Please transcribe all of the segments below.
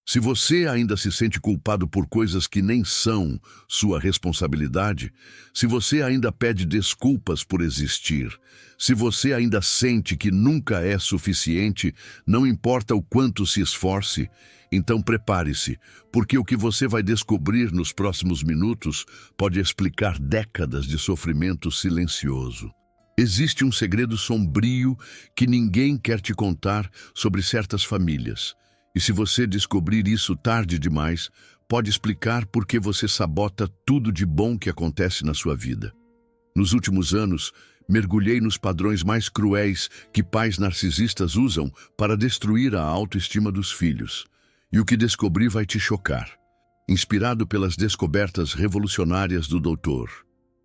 Se você ainda se sente culpado por coisas que nem são sua responsabilidade, se você ainda pede desculpas por existir, se você ainda sente que nunca é suficiente, não importa o quanto se esforce, então prepare-se, porque o que você vai descobrir nos próximos minutos pode explicar décadas de sofrimento silencioso. Existe um segredo sombrio que ninguém quer te contar sobre certas famílias. E se você descobrir isso tarde demais, pode explicar por que você sabota tudo de bom que acontece na sua vida. Nos últimos anos, mergulhei nos padrões mais cruéis que pais narcisistas usam para destruir a autoestima dos filhos. E o que descobri vai te chocar. Inspirado pelas descobertas revolucionárias do Dr.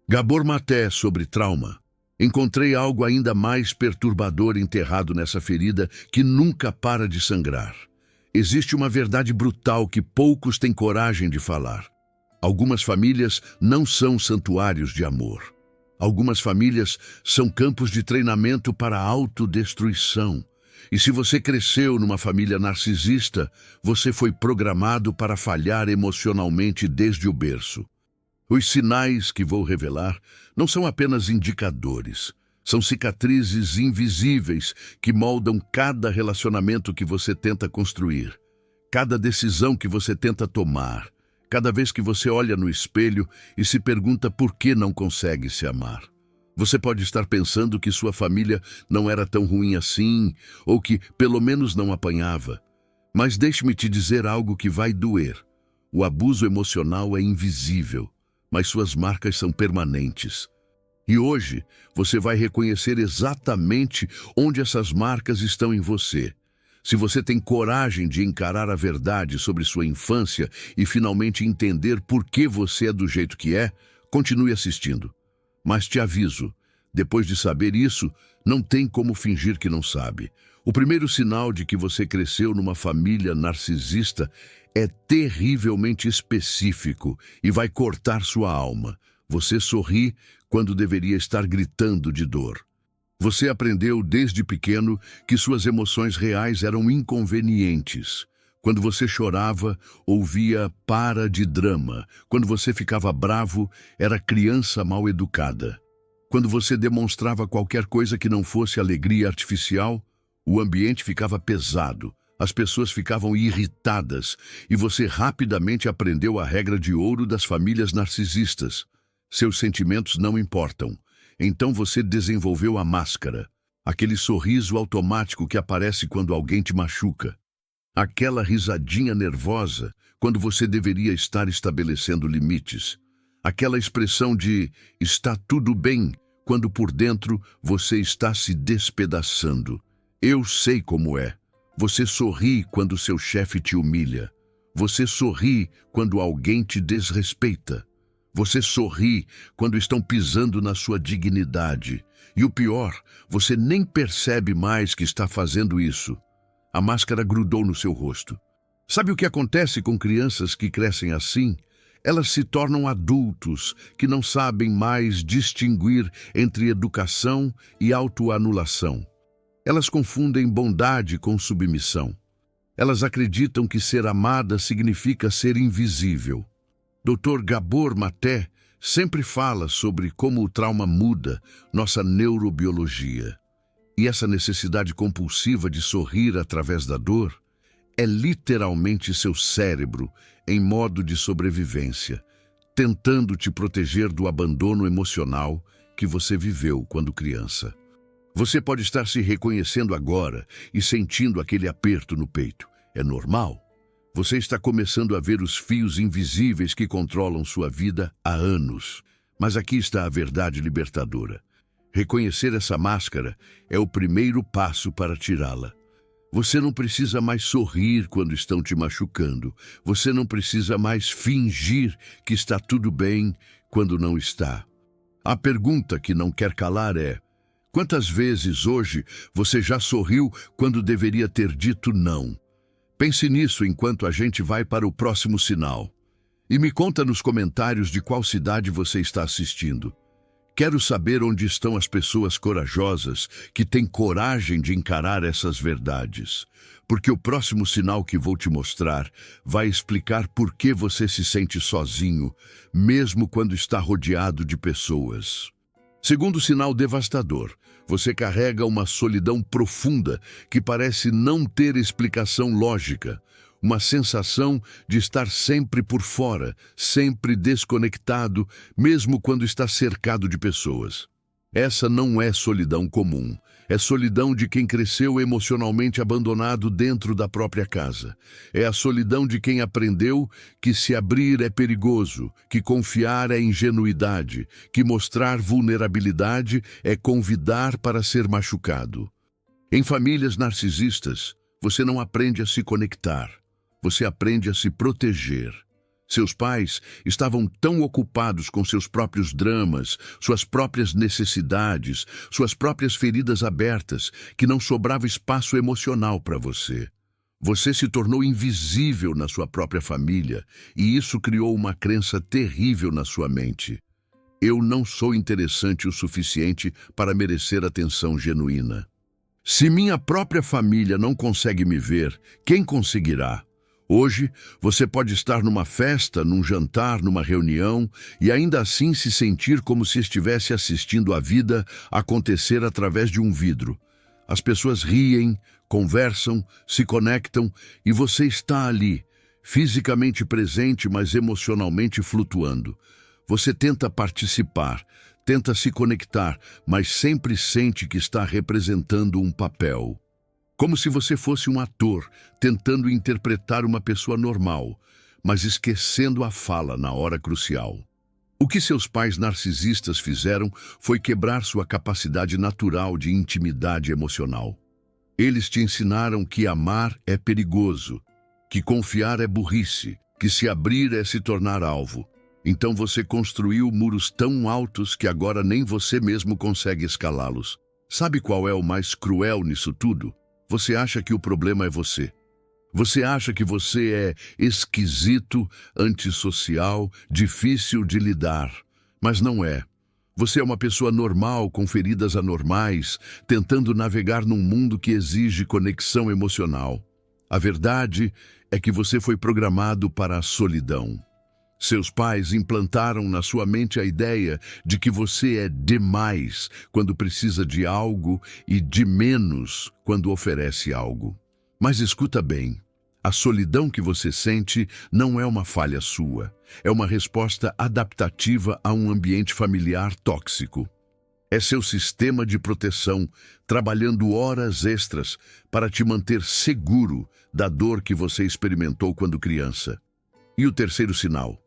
Gabor Maté sobre trauma, encontrei algo ainda mais perturbador enterrado nessa ferida que nunca para de sangrar. Existe uma verdade brutal que poucos têm coragem de falar. Algumas famílias não são santuários de amor. Algumas famílias são campos de treinamento para a autodestruição. E se você cresceu numa família narcisista, você foi programado para falhar emocionalmente desde o berço. Os sinais que vou revelar não são apenas indicadores. São cicatrizes invisíveis que moldam cada relacionamento que você tenta construir, cada decisão que você tenta tomar, cada vez que você olha no espelho e se pergunta por que não consegue se amar. Você pode estar pensando que sua família não era tão ruim assim, ou que pelo menos não apanhava. Mas deixe-me te dizer algo que vai doer. O abuso emocional é invisível, mas suas marcas são permanentes. E hoje, você vai reconhecer exatamente onde essas marcas estão em você. Se você tem coragem de encarar a verdade sobre sua infância e finalmente entender por que você é do jeito que é, continue assistindo. Mas te aviso, depois de saber isso, não tem como fingir que não sabe. O primeiro sinal de que você cresceu numa família narcisista é terrivelmente específico e vai cortar sua alma. Você sorri quando deveria estar gritando de dor. Você aprendeu desde pequeno que suas emoções reais eram inconvenientes. Quando você chorava, ouvia para de drama. Quando você ficava bravo, era criança mal educada. Quando você demonstrava qualquer coisa que não fosse alegria artificial, o ambiente ficava pesado. As pessoas ficavam irritadas e você rapidamente aprendeu a regra de ouro das famílias narcisistas. Seus sentimentos não importam. Então você desenvolveu a máscara, aquele sorriso automático que aparece quando alguém te machuca. Aquela risadinha nervosa quando você deveria estar estabelecendo limites. Aquela expressão de "está tudo bem" quando por dentro você está se despedaçando. Eu sei como é. Você sorri quando seu chefe te humilha. Você sorri quando alguém te desrespeita. Você sorri quando estão pisando na sua dignidade. E o pior, você nem percebe mais que está fazendo isso. A máscara grudou no seu rosto. Sabe o que acontece com crianças que crescem assim? Elas se tornam adultos que não sabem mais distinguir entre educação e autoanulação. Elas confundem bondade com submissão. Elas acreditam que ser amada significa ser invisível. Dr. Gabor Maté sempre fala sobre como o trauma muda nossa neurobiologia. E essa necessidade compulsiva de sorrir através da dor é literalmente seu cérebro em modo de sobrevivência, tentando te proteger do abandono emocional que você viveu quando criança. Você pode estar se reconhecendo agora e sentindo aquele aperto no peito. É normal. Você está começando a ver os fios invisíveis que controlam sua vida há anos. Mas aqui está a verdade libertadora. Reconhecer essa máscara é o primeiro passo para tirá-la. Você não precisa mais sorrir quando estão te machucando. Você não precisa mais fingir que está tudo bem quando não está. A pergunta que não quer calar é: quantas vezes hoje você já sorriu quando deveria ter dito não? Pense nisso enquanto a gente vai para o próximo sinal. E me conta nos comentários de qual cidade você está assistindo. Quero saber onde estão as pessoas corajosas que têm coragem de encarar essas verdades. Porque o próximo sinal que vou te mostrar vai explicar por que você se sente sozinho, mesmo quando está rodeado de pessoas. Segundo sinal devastador, você carrega uma solidão profunda que parece não ter explicação lógica. Uma sensação de estar sempre por fora, sempre desconectado, mesmo quando está cercado de pessoas. Essa não é solidão comum. É solidão de quem cresceu emocionalmente abandonado dentro da própria casa. É a solidão de quem aprendeu que se abrir é perigoso, que confiar é ingenuidade, que mostrar vulnerabilidade é convidar para ser machucado. Em famílias narcisistas, você não aprende a se conectar. Você aprende a se proteger. Seus pais estavam tão ocupados com seus próprios dramas, suas próprias necessidades, suas próprias feridas abertas, que não sobrava espaço emocional para você. Você se tornou invisível na sua própria família, e isso criou uma crença terrível na sua mente. Eu não sou interessante o suficiente para merecer atenção genuína. Se minha própria família não consegue me ver, quem conseguirá? Hoje, você pode estar numa festa, num jantar, numa reunião e ainda assim se sentir como se estivesse assistindo a vida acontecer através de um vidro. As pessoas riem, conversam, se conectam e você está ali, fisicamente presente, mas emocionalmente flutuando. Você tenta participar, tenta se conectar, mas sempre sente que está representando um papel. Como se você fosse um ator, tentando interpretar uma pessoa normal, mas esquecendo a fala na hora crucial. O que seus pais narcisistas fizeram foi quebrar sua capacidade natural de intimidade emocional. Eles te ensinaram que amar é perigoso, que confiar é burrice, que se abrir é se tornar alvo. Então você construiu muros tão altos que agora nem você mesmo consegue escalá-los. Sabe qual é o mais cruel nisso tudo? Você acha que o problema é você. Você acha que você é esquisito, antissocial, difícil de lidar. Mas não é. Você é uma pessoa normal, com feridas anormais, tentando navegar num mundo que exige conexão emocional. A verdade é que você foi programado para a solidão. Seus pais implantaram na sua mente a ideia de que você é demais quando precisa de algo e de menos quando oferece algo. Mas escuta bem, a solidão que você sente não é uma falha sua, é uma resposta adaptativa a um ambiente familiar tóxico. É seu sistema de proteção trabalhando horas extras para te manter seguro da dor que você experimentou quando criança. E o terceiro sinal?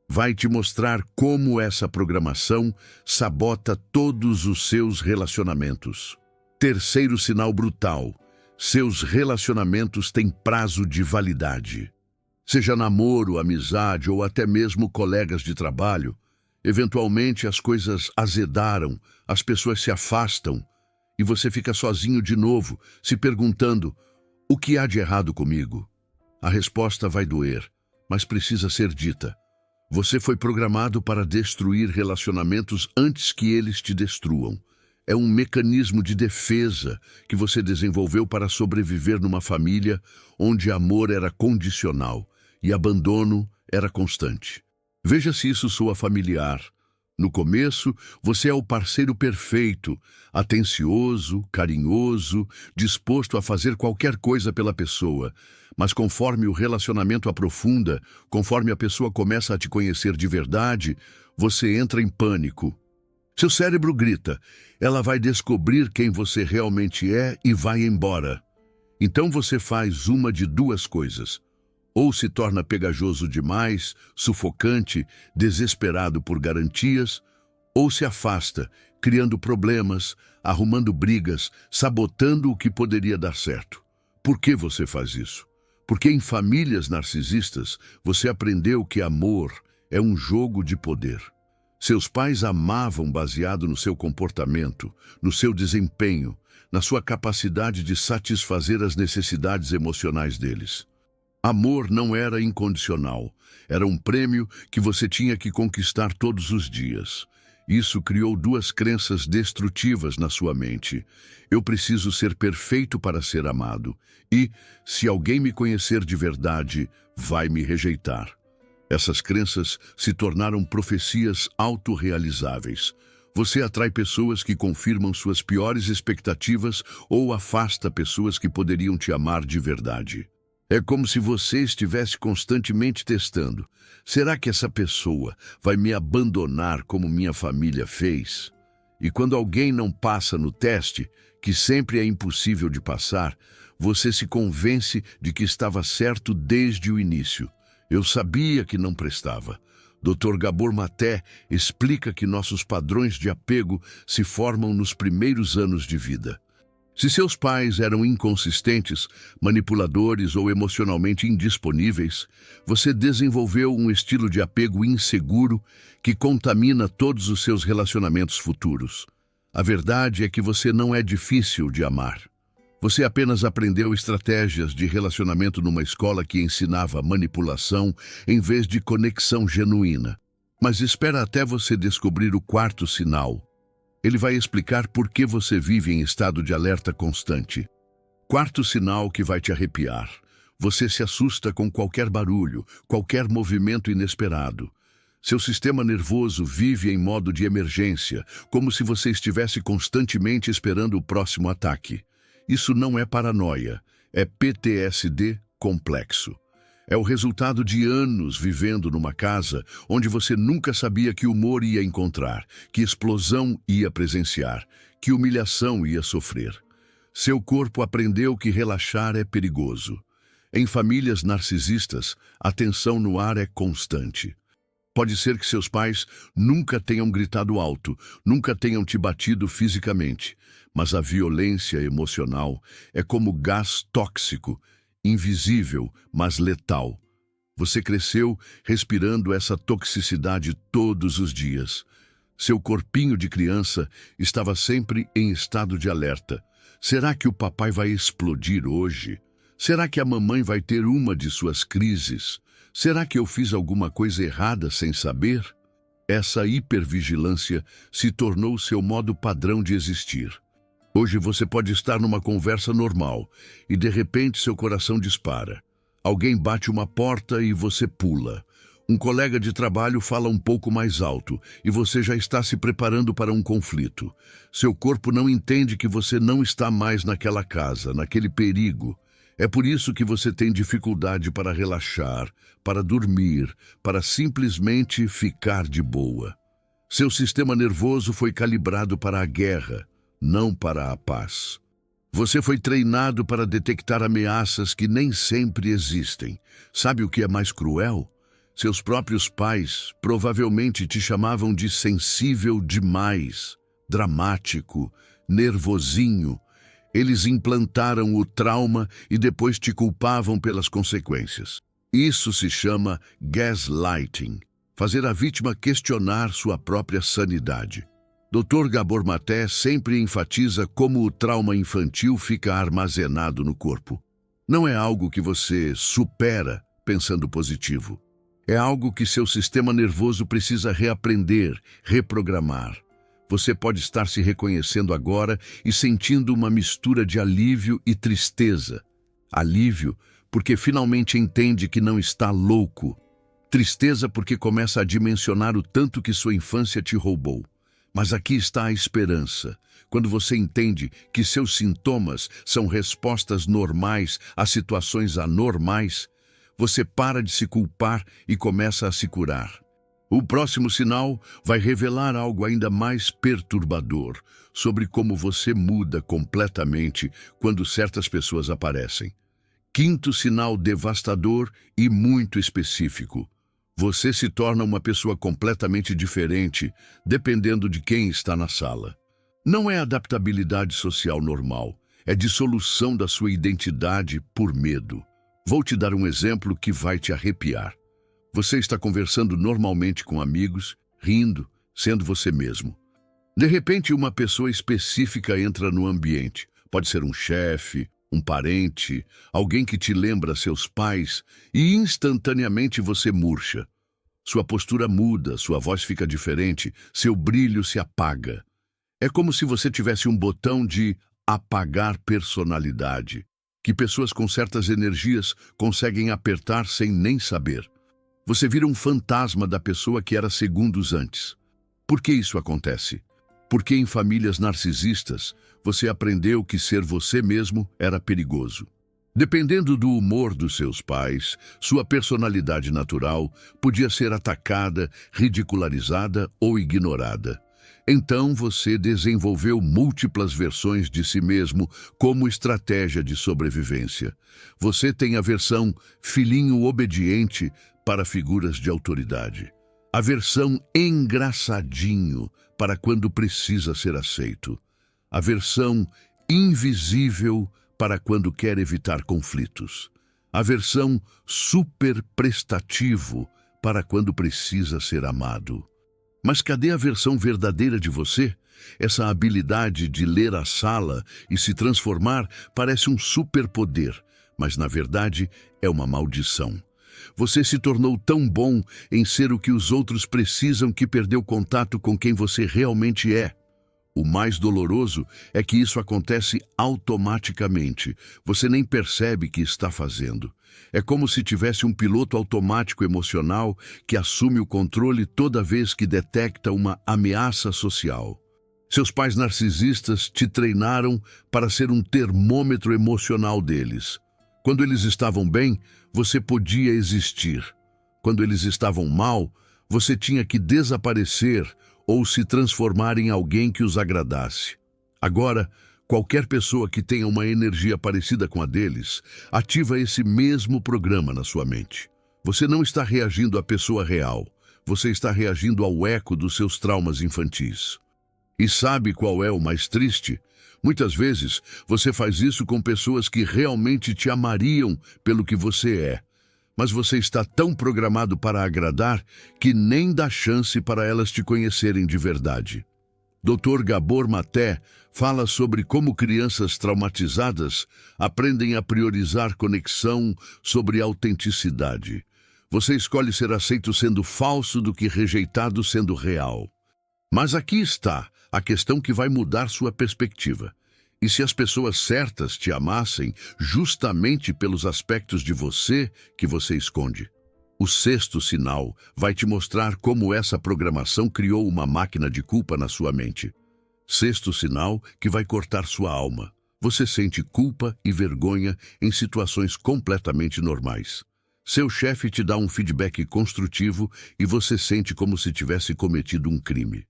Vai te mostrar como essa programação sabota todos os seus relacionamentos. Terceiro sinal brutal: seus relacionamentos têm prazo de validade. Seja namoro, amizade ou até mesmo colegas de trabalho, eventualmente as coisas azedaram, as pessoas se afastam e você fica sozinho de novo, se perguntando: o que há de errado comigo? A resposta vai doer, mas precisa ser dita. Você foi programado para destruir relacionamentos antes que eles te destruam. É um mecanismo de defesa que você desenvolveu para sobreviver numa família onde amor era condicional e abandono era constante. Veja se isso soa familiar. No começo, você é o parceiro perfeito, atencioso, carinhoso, disposto a fazer qualquer coisa pela pessoa. Mas conforme o relacionamento aprofunda, conforme a pessoa começa a te conhecer de verdade, você entra em pânico. Seu cérebro grita, ela vai descobrir quem você realmente é e vai embora. Então você faz uma de duas coisas. Ou se torna pegajoso demais, sufocante, desesperado por garantias, ou se afasta, criando problemas, arrumando brigas, sabotando o que poderia dar certo. Por que você faz isso? Porque em famílias narcisistas você aprendeu que amor é um jogo de poder. Seus pais amavam baseado no seu comportamento, no seu desempenho, na sua capacidade de satisfazer as necessidades emocionais deles. Amor não era incondicional, era um prêmio que você tinha que conquistar todos os dias. Isso criou duas crenças destrutivas na sua mente. Eu preciso ser perfeito para ser amado. E, se alguém me conhecer de verdade, vai me rejeitar. Essas crenças se tornaram profecias autorrealizáveis. Você atrai pessoas que confirmam suas piores expectativas ou afasta pessoas que poderiam te amar de verdade. É como se você estivesse constantemente testando. Será que essa pessoa vai me abandonar como minha família fez? E quando alguém não passa no teste, que sempre é impossível de passar, você se convence de que estava certo desde o início. Eu sabia que não prestava. Dr. Gabor Maté explica que nossos padrões de apego se formam nos primeiros anos de vida. Se seus pais eram inconsistentes, manipuladores ou emocionalmente indisponíveis, você desenvolveu um estilo de apego inseguro que contamina todos os seus relacionamentos futuros. A verdade é que você não é difícil de amar. Você apenas aprendeu estratégias de relacionamento numa escola que ensinava manipulação em vez de conexão genuína. Mas espera até você descobrir o quarto sinal. Ele vai explicar por que você vive em estado de alerta constante. Quarto sinal que vai te arrepiar. Você se assusta com qualquer barulho, qualquer movimento inesperado. Seu sistema nervoso vive em modo de emergência, como se você estivesse constantemente esperando o próximo ataque. Isso não é paranoia, é PTSD complexo. É o resultado de anos vivendo numa casa onde você nunca sabia que humor ia encontrar, que explosão ia presenciar, que humilhação ia sofrer. Seu corpo aprendeu que relaxar é perigoso. Em famílias narcisistas, a tensão no ar é constante. Pode ser que seus pais nunca tenham gritado alto, nunca tenham te batido fisicamente, mas a violência emocional é como gás tóxico, invisível, mas letal. Você cresceu respirando essa toxicidade todos os dias. Seu corpinho de criança estava sempre em estado de alerta. Será que o papai vai explodir hoje? Será que a mamãe vai ter uma de suas crises? Será que eu fiz alguma coisa errada sem saber? Essa hipervigilância se tornou seu modo padrão de existir. Hoje você pode estar numa conversa normal e de repente seu coração dispara. Alguém bate uma porta e você pula. Um colega de trabalho fala um pouco mais alto e você já está se preparando para um conflito. Seu corpo não entende que você não está mais naquela casa, naquele perigo. É por isso que você tem dificuldade para relaxar, para dormir, para simplesmente ficar de boa. Seu sistema nervoso foi calibrado para a guerra, não para a paz. Você foi treinado para detectar ameaças que nem sempre existem. Sabe o que é mais cruel? Seus próprios pais provavelmente te chamavam de sensível demais, dramático, nervosinho. Eles implantaram o trauma e depois te culpavam pelas consequências. Isso se chama gaslighting, fazer a vítima questionar sua própria sanidade. Dr. Gabor Maté sempre enfatiza como o trauma infantil fica armazenado no corpo. Não é algo que você supera pensando positivo. É algo que seu sistema nervoso precisa reaprender, reprogramar. Você pode estar se reconhecendo agora e sentindo uma mistura de alívio e tristeza. Alívio porque finalmente entende que não está louco. Tristeza porque começa a dimensionar o tanto que sua infância te roubou. Mas aqui está a esperança. Quando você entende que seus sintomas são respostas normais a situações anormais, você para de se culpar e começa a se curar. O próximo sinal vai revelar algo ainda mais perturbador sobre como você muda completamente quando certas pessoas aparecem. Quinto sinal devastador e muito específico. Você se torna uma pessoa completamente diferente, dependendo de quem está na sala. Não é adaptabilidade social normal, é dissolução da sua identidade por medo. Vou te dar um exemplo que vai te arrepiar. Você está conversando normalmente com amigos, rindo, sendo você mesmo. De repente, uma pessoa específica entra no ambiente. Pode ser um chefe, um parente, alguém que te lembra seus pais, e instantaneamente você murcha. Sua postura muda, sua voz fica diferente, seu brilho se apaga. É como se você tivesse um botão de apagar personalidade, que pessoas com certas energias conseguem apertar sem nem saber. Você vira um fantasma da pessoa que era segundos antes. Por que isso acontece? Porque em famílias narcisistas, você aprendeu que ser você mesmo era perigoso. Dependendo do humor dos seus pais, sua personalidade natural podia ser atacada, ridicularizada ou ignorada. Então você desenvolveu múltiplas versões de si mesmo como estratégia de sobrevivência. Você tem a versão filhinho obediente para figuras de autoridade. A versão engraçadinho para quando precisa ser aceito. A versão invisível para quando quer evitar conflitos. A versão superprestativo para quando precisa ser amado. Mas cadê a versão verdadeira de você? Essa habilidade de ler a sala e se transformar parece um superpoder, mas na verdade é uma maldição. Você se tornou tão bom em ser o que os outros precisam que perdeu contato com quem você realmente é. O mais doloroso é que isso acontece automaticamente. Você nem percebe que está fazendo. É como se tivesse um piloto automático emocional que assume o controle toda vez que detecta uma ameaça social. Seus pais narcisistas te treinaram para ser um termômetro emocional deles. Quando eles estavam bem, você podia existir. Quando eles estavam mal, você tinha que desaparecer ou se transformar em alguém que os agradasse. Agora, qualquer pessoa que tenha uma energia parecida com a deles, ativa esse mesmo programa na sua mente. Você não está reagindo à pessoa real, você está reagindo ao eco dos seus traumas infantis. E sabe qual é o mais triste? Muitas vezes, você faz isso com pessoas que realmente te amariam pelo que você é. Mas você está tão programado para agradar que nem dá chance para elas te conhecerem de verdade. Dr. Gabor Maté fala sobre como crianças traumatizadas aprendem a priorizar conexão sobre autenticidade. Você escolhe ser aceito sendo falso do que rejeitado sendo real. Mas aqui está a questão que vai mudar sua perspectiva. E se as pessoas certas te amassem justamente pelos aspectos de você que você esconde? O sexto sinal vai te mostrar como essa programação criou uma máquina de culpa na sua mente. Sexto sinal que vai cortar sua alma. Você sente culpa e vergonha em situações completamente normais. Seu chefe te dá um feedback construtivo e você sente como se tivesse cometido um crime.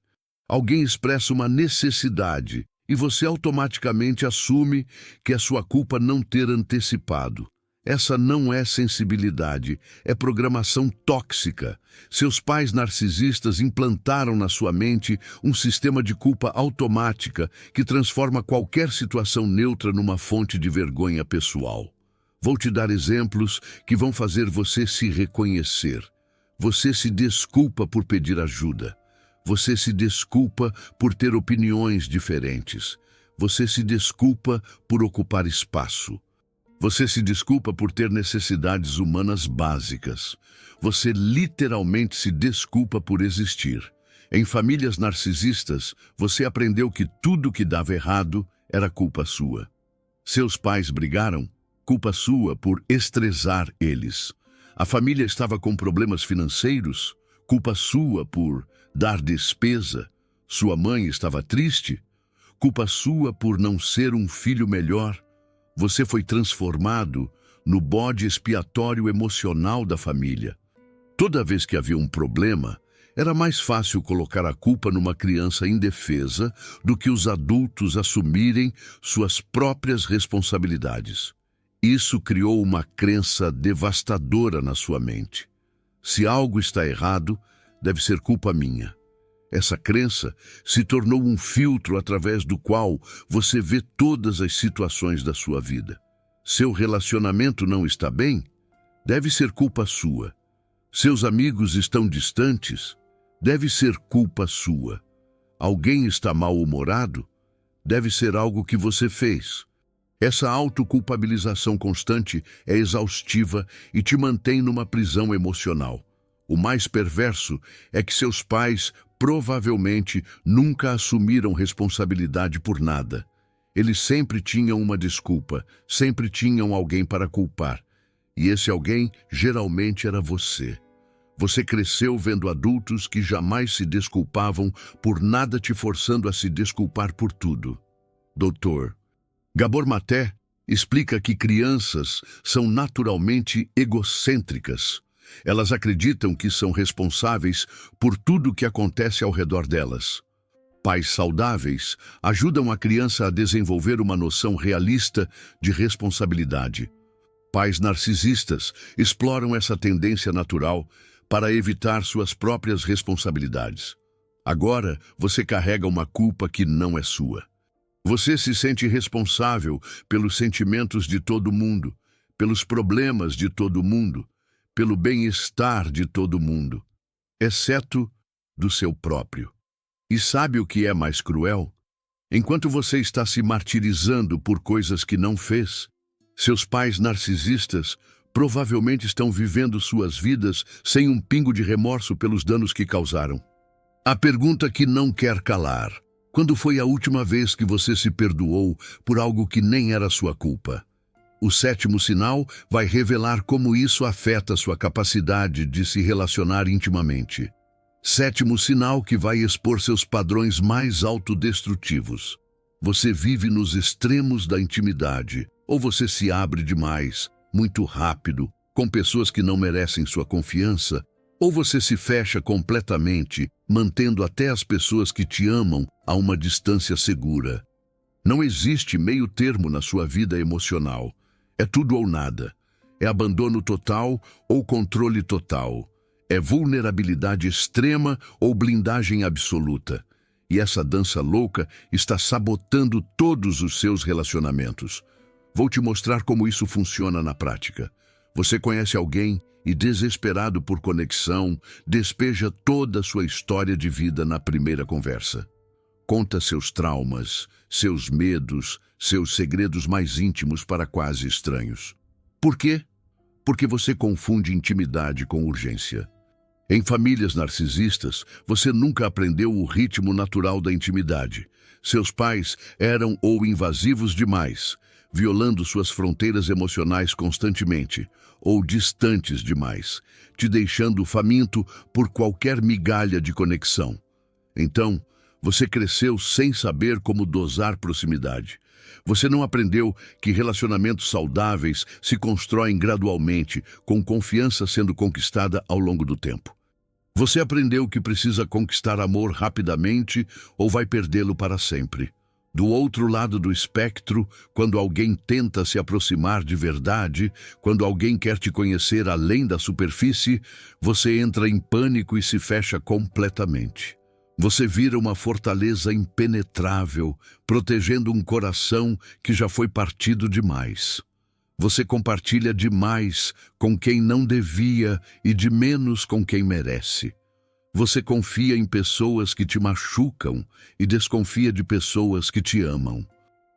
Alguém expressa uma necessidade e você automaticamente assume que é sua culpa não ter antecipado. Essa não é sensibilidade, é programação tóxica. Seus pais narcisistas implantaram na sua mente um sistema de culpa automática que transforma qualquer situação neutra numa fonte de vergonha pessoal. Vou te dar exemplos que vão fazer você se reconhecer. Você se desculpa por pedir ajuda. Você se desculpa por ter opiniões diferentes. Você se desculpa por ocupar espaço. Você se desculpa por ter necessidades humanas básicas. Você literalmente se desculpa por existir. Em famílias narcisistas, você aprendeu que tudo que dava errado era culpa sua. Seus pais brigaram? Culpa sua por estressar eles. A família estava com problemas financeiros? Culpa sua por dar despesa. Sua mãe estava triste? Culpa sua por não ser um filho melhor. Você foi transformado no bode expiatório emocional da família. Toda vez que havia um problema, era mais fácil colocar a culpa numa criança indefesa do que os adultos assumirem suas próprias responsabilidades. Isso criou uma crença devastadora na sua mente. Se algo está errado, deve ser culpa minha. Essa crença se tornou um filtro através do qual você vê todas as situações da sua vida. Seu relacionamento não está bem? Deve ser culpa sua. Seus amigos estão distantes? Deve ser culpa sua. Alguém está mal-humorado? Deve ser algo que você fez. Essa autoculpabilização constante é exaustiva e te mantém numa prisão emocional. O mais perverso é que seus pais provavelmente nunca assumiram responsabilidade por nada. Eles sempre tinham uma desculpa, sempre tinham alguém para culpar. E esse alguém geralmente era você. Você cresceu vendo adultos que jamais se desculpavam por nada, te forçando a se desculpar por tudo. Dr. Gabor Maté explica que crianças são naturalmente egocêntricas. Elas acreditam que são responsáveis por tudo o que acontece ao redor delas. Pais saudáveis ajudam a criança a desenvolver uma noção realista de responsabilidade. Pais narcisistas exploram essa tendência natural para evitar suas próprias responsabilidades. Agora, você carrega uma culpa que não é sua. Você se sente responsável pelos sentimentos de todo mundo, pelos problemas de todo mundo, pelo bem-estar de todo mundo, exceto do seu próprio. E sabe o que é mais cruel? Enquanto você está se martirizando por coisas que não fez, seus pais narcisistas provavelmente estão vivendo suas vidas sem um pingo de remorso pelos danos que causaram. A pergunta que não quer calar: quando foi a última vez que você se perdoou por algo que nem era sua culpa? O sétimo sinal vai revelar como isso afeta sua capacidade de se relacionar intimamente. Sétimo sinal que vai expor seus padrões mais autodestrutivos. Você vive nos extremos da intimidade, ou você se abre demais, muito rápido, com pessoas que não merecem sua confiança, ou você se fecha completamente, mantendo até as pessoas que te amam a uma distância segura. Não existe meio termo na sua vida emocional. É tudo ou nada. É abandono total ou controle total. É vulnerabilidade extrema ou blindagem absoluta. E essa dança louca está sabotando todos os seus relacionamentos. Vou te mostrar como isso funciona na prática. Você conhece alguém e, desesperado por conexão, despeja toda a sua história de vida na primeira conversa. Conta seus traumas, seus medos, seus segredos mais íntimos para quase estranhos. Por quê? Porque você confunde intimidade com urgência. Em famílias narcisistas, você nunca aprendeu o ritmo natural da intimidade. Seus pais eram ou invasivos demais, violando suas fronteiras emocionais constantemente, ou distantes demais, te deixando faminto por qualquer migalha de conexão. Então, você cresceu sem saber como dosar proximidade. Você não aprendeu que relacionamentos saudáveis se constroem gradualmente, com confiança sendo conquistada ao longo do tempo. Você aprendeu que precisa conquistar amor rapidamente ou vai perdê-lo para sempre. Do outro lado do espectro, quando alguém tenta se aproximar de verdade, quando alguém quer te conhecer além da superfície, você entra em pânico e se fecha completamente. Você vira uma fortaleza impenetrável, protegendo um coração que já foi partido demais. Você compartilha demais com quem não devia e de menos com quem merece. Você confia em pessoas que te machucam e desconfia de pessoas que te amam.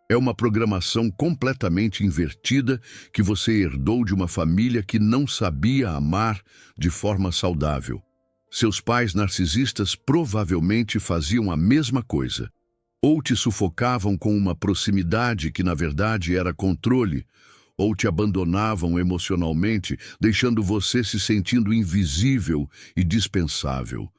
É uma programação completamente invertida que você herdou de uma família que não sabia amar de forma saudável. Seus pais narcisistas provavelmente faziam a mesma coisa. Ou te sufocavam com uma proximidade que na verdade era controle, ou te abandonavam emocionalmente, deixando você se sentindo invisível e dispensável.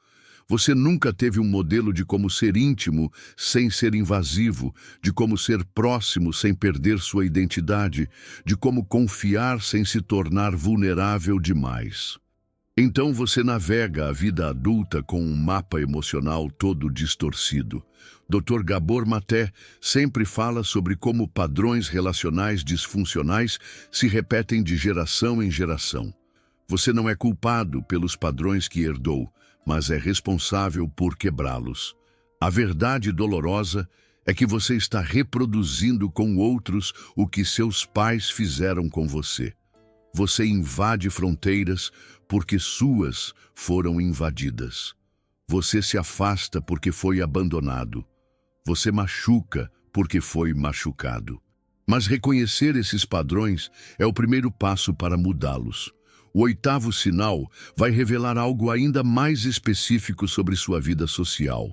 Você nunca teve um modelo de como ser íntimo sem ser invasivo, de como ser próximo sem perder sua identidade, de como confiar sem se tornar vulnerável demais. Então você navega a vida adulta com um mapa emocional todo distorcido. Dr. Gabor Maté sempre fala sobre como padrões relacionais disfuncionais se repetem de geração em geração. Você não é culpado pelos padrões que herdou, mas é responsável por quebrá-los. A verdade dolorosa é que você está reproduzindo com outros o que seus pais fizeram com você. Você invade fronteiras porque suas foram invadidas. Você se afasta porque foi abandonado. Você machuca porque foi machucado. Mas reconhecer esses padrões é o primeiro passo para mudá-los. O oitavo sinal vai revelar algo ainda mais específico sobre sua vida social.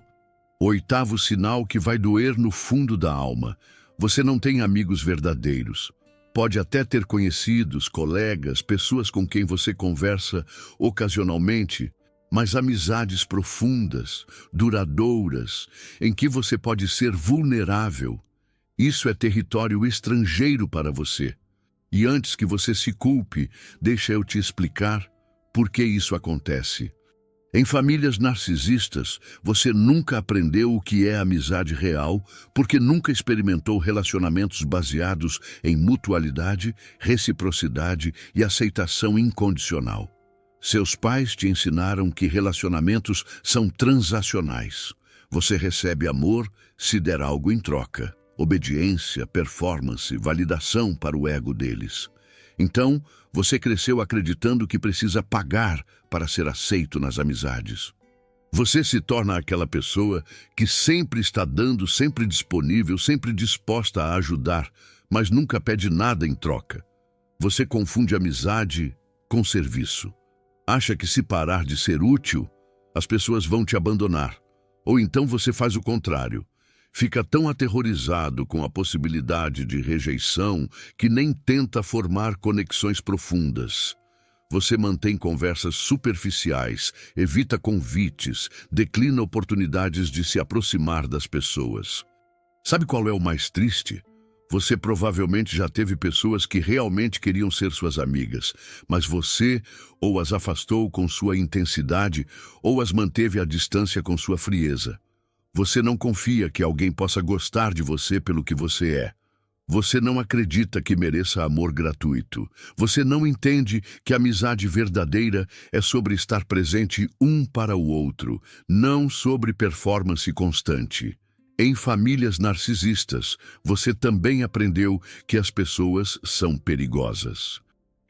O oitavo sinal que vai doer no fundo da alma. Você não tem amigos verdadeiros. Pode até ter conhecidos, colegas, pessoas com quem você conversa ocasionalmente, mas amizades profundas, duradouras, em que você pode ser vulnerável. Isso é território estrangeiro para você. E antes que você se culpe, deixa eu te explicar por que isso acontece. Em famílias narcisistas, você nunca aprendeu o que é amizade real, porque nunca experimentou relacionamentos baseados em mutualidade, reciprocidade e aceitação incondicional. Seus pais te ensinaram que relacionamentos são transacionais. Você recebe amor se der algo em troca. Obediência, performance, validação para o ego deles. Então, você cresceu acreditando que precisa pagar para ser aceito nas amizades. Você se torna aquela pessoa que sempre está dando, sempre disponível, sempre disposta a ajudar, mas nunca pede nada em troca. Você confunde amizade com serviço. Acha que se parar de ser útil, as pessoas vão te abandonar. Ou então você faz o contrário. Fica tão aterrorizado com a possibilidade de rejeição que nem tenta formar conexões profundas. Você mantém conversas superficiais, evita convites, declina oportunidades de se aproximar das pessoas. Sabe qual é o mais triste? Você provavelmente já teve pessoas que realmente queriam ser suas amigas, mas você ou as afastou com sua intensidade ou as manteve à distância com sua frieza. Você não confia que alguém possa gostar de você pelo que você é. Você não acredita que mereça amor gratuito. Você não entende que a amizade verdadeira é sobre estar presente um para o outro, não sobre performance constante. Em famílias narcisistas, você também aprendeu que as pessoas são perigosas.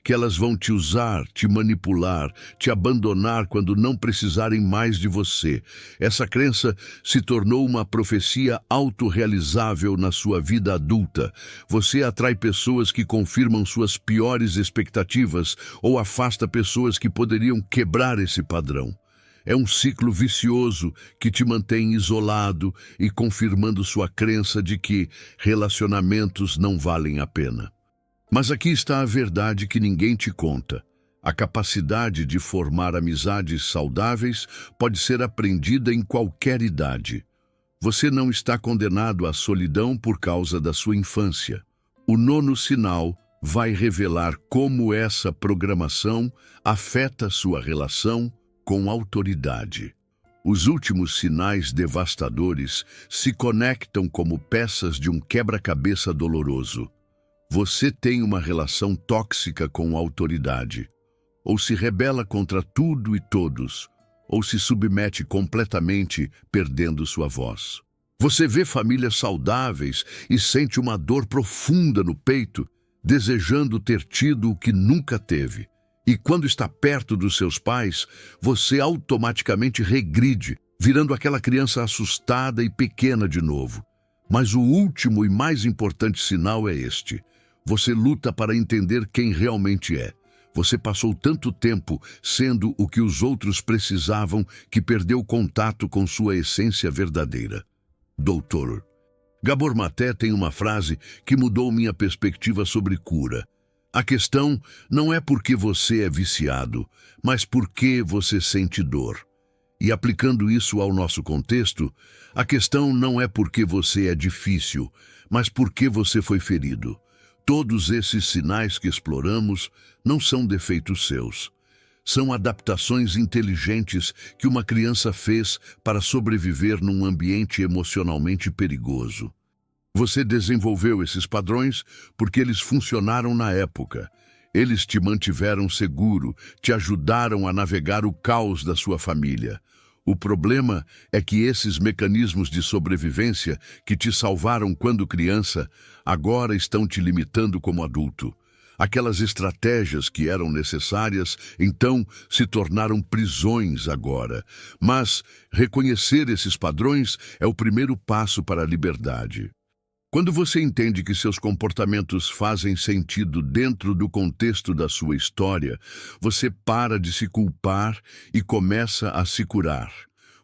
Que elas vão te usar, te manipular, te abandonar quando não precisarem mais de você. Essa crença se tornou uma profecia autorrealizável na sua vida adulta. Você atrai pessoas que confirmam suas piores expectativas ou afasta pessoas que poderiam quebrar esse padrão. É um ciclo vicioso que te mantém isolado e confirmando sua crença de que relacionamentos não valem a pena. Mas aqui está a verdade que ninguém te conta. A capacidade de formar amizades saudáveis pode ser aprendida em qualquer idade. Você não está condenado à solidão por causa da sua infância. O nono sinal vai revelar como essa programação afeta sua relação com autoridade. Os últimos sinais devastadores se conectam como peças de um quebra-cabeça doloroso. Você tem uma relação tóxica com a autoridade, ou se rebela contra tudo e todos, ou se submete completamente, perdendo sua voz. Você vê famílias saudáveis e sente uma dor profunda no peito, desejando ter tido o que nunca teve. E quando está perto dos seus pais, você automaticamente regride, virando aquela criança assustada e pequena de novo. Mas o último e mais importante sinal é este. Você luta para entender quem realmente é. Você passou tanto tempo sendo o que os outros precisavam que perdeu contato com sua essência verdadeira. Doutor Gabor Maté tem uma frase que mudou minha perspectiva sobre cura. A questão não é porque você é viciado, mas porque você sente dor. E aplicando isso ao nosso contexto, a questão não é porque você é difícil, mas porque você foi ferido. Todos esses sinais que exploramos não são defeitos seus. São adaptações inteligentes que uma criança fez para sobreviver num ambiente emocionalmente perigoso. Você desenvolveu esses padrões porque eles funcionaram na época. Eles te mantiveram seguro, te ajudaram a navegar o caos da sua família. O problema é que esses mecanismos de sobrevivência que te salvaram quando criança, agora estão te limitando como adulto. Aquelas estratégias que eram necessárias, então, se tornaram prisões agora. Mas reconhecer esses padrões é o primeiro passo para a liberdade. Quando você entende que seus comportamentos fazem sentido dentro do contexto da sua história, você para de se culpar e começa a se curar.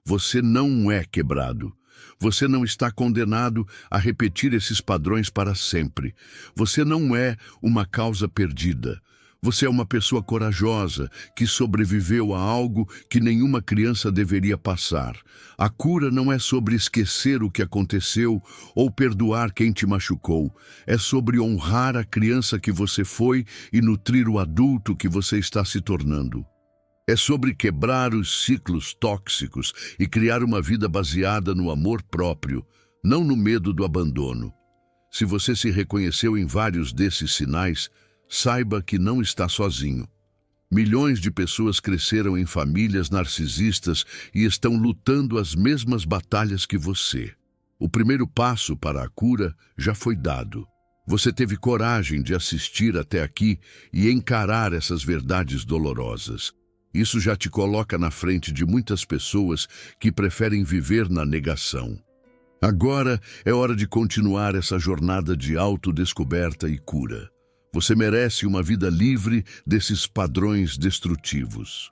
Você não é quebrado. Você não está condenado a repetir esses padrões para sempre. Você não é uma causa perdida. Você é uma pessoa corajosa que sobreviveu a algo que nenhuma criança deveria passar. A cura não é sobre esquecer o que aconteceu ou perdoar quem te machucou. É sobre honrar a criança que você foi e nutrir o adulto que você está se tornando. É sobre quebrar os ciclos tóxicos e criar uma vida baseada no amor próprio, não no medo do abandono. Se você se reconheceu em vários desses sinais, saiba que não está sozinho. Milhões de pessoas cresceram em famílias narcisistas e estão lutando as mesmas batalhas que você. O primeiro passo para a cura já foi dado. Você teve coragem de assistir até aqui e encarar essas verdades dolorosas. Isso já te coloca na frente de muitas pessoas que preferem viver na negação. Agora é hora de continuar essa jornada de autodescoberta e cura. Você merece uma vida livre desses padrões destrutivos.